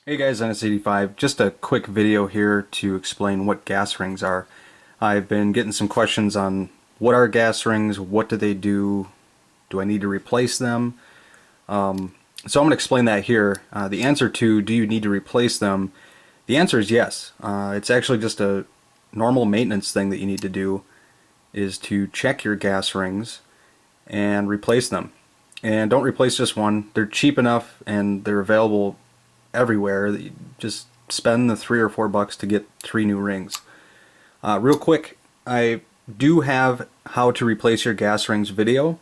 Hey guys, NS85. Just a quick video here to explain what gas rings are. I've been getting some questions on what are gas rings, what do they do I need to replace them? So I'm going to explain that here. The answer to do you need to replace them, the answer is yes. It's actually just a normal maintenance thing that you need to do is to check your gas rings and replace them. And don't replace just one. They're cheap enough and they're available everywhere that you just spend the $3 or $4 to get 3 new rings. Real quick, I do have how to replace your gas rings video,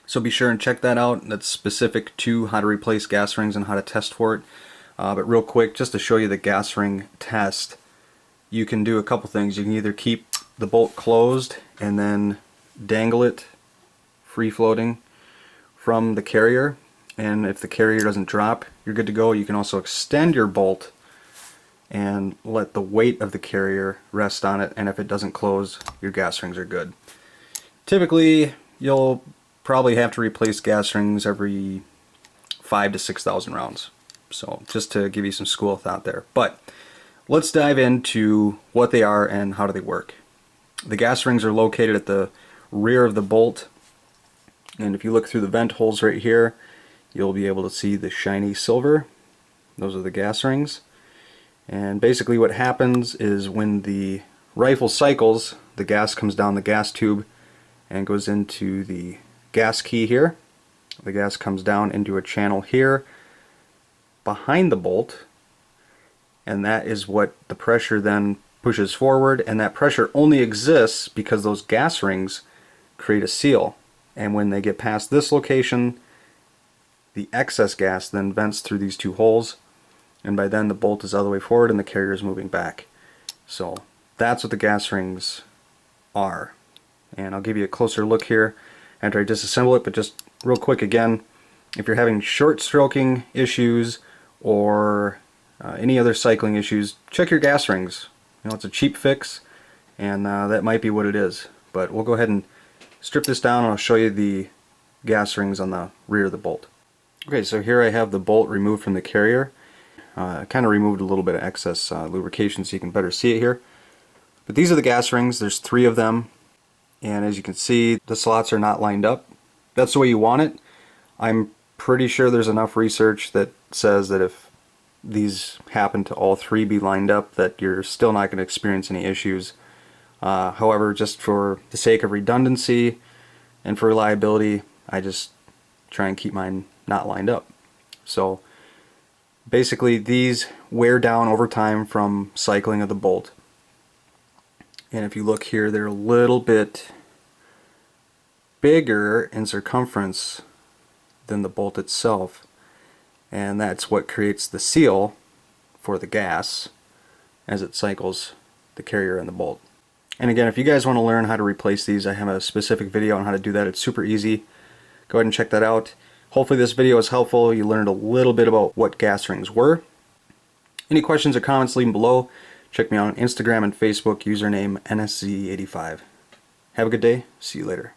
so be sure and check that out. That's specific to how to replace gas rings and how to test for it. But real quick, just to show you the gas ring test, you can do a couple things. You can either keep the bolt closed and then dangle it free floating from the carrier, and if the carrier doesn't drop, you're good to go. You can also extend your bolt and let the weight of the carrier rest on it, and if it doesn't close, your gas rings are good. Typically, you'll probably have to replace gas rings every 5,000 to 6,000 rounds. So just to give you some school of thought there. But let's dive into what they are and how do they work. The gas rings are located at the rear of the bolt, and if you look through the vent holes right here, you'll be able to see the shiny silver. Those are the gas rings. And basically what happens is when the rifle cycles, the gas comes down the gas tube and goes into the gas key here. The gas comes down into a channel here behind the bolt, and that is what the pressure then pushes forward, and that pressure only exists because those gas rings create a seal. And when they get past this location, the excess gas then vents through these two holes, and by then the bolt is all the way forward and the carrier is moving back. So that's what the gas rings are. And I'll give you a closer look here after I disassemble it, but just real quick again, if you're having short stroking issues or any other cycling issues, check your gas rings. You know, it's a cheap fix, and that might be what it is. But we'll go ahead and strip this down and I'll show you the gas rings on the rear of the bolt. Okay, so here I have the bolt removed from the carrier. I kind of removed a little bit of excess lubrication so you can better see it here. But these are the gas rings. There's 3 of them, and as you can see, the slots are not lined up. That's the way you want it. I'm pretty sure there's enough research that says that if these happen to all 3 be lined up, that you're still not going to experience any issues. However, just for the sake of redundancy and for reliability, I just try and keep mine not lined up. So basically these wear down over time from cycling of the bolt, and if you look here, they're a little bit bigger in circumference than the bolt itself, and that's what creates the seal for the gas as it cycles the carrier and the bolt. And again, if you guys want to learn how to replace these, I have a specific video on how to do that. It's super easy. Go ahead and check that out. Hopefully this video is helpful. You learned a little bit about what gas rings were. Any questions or comments, leave them below. Check me out on Instagram and Facebook, username NSZ85. Have a good day. See you later.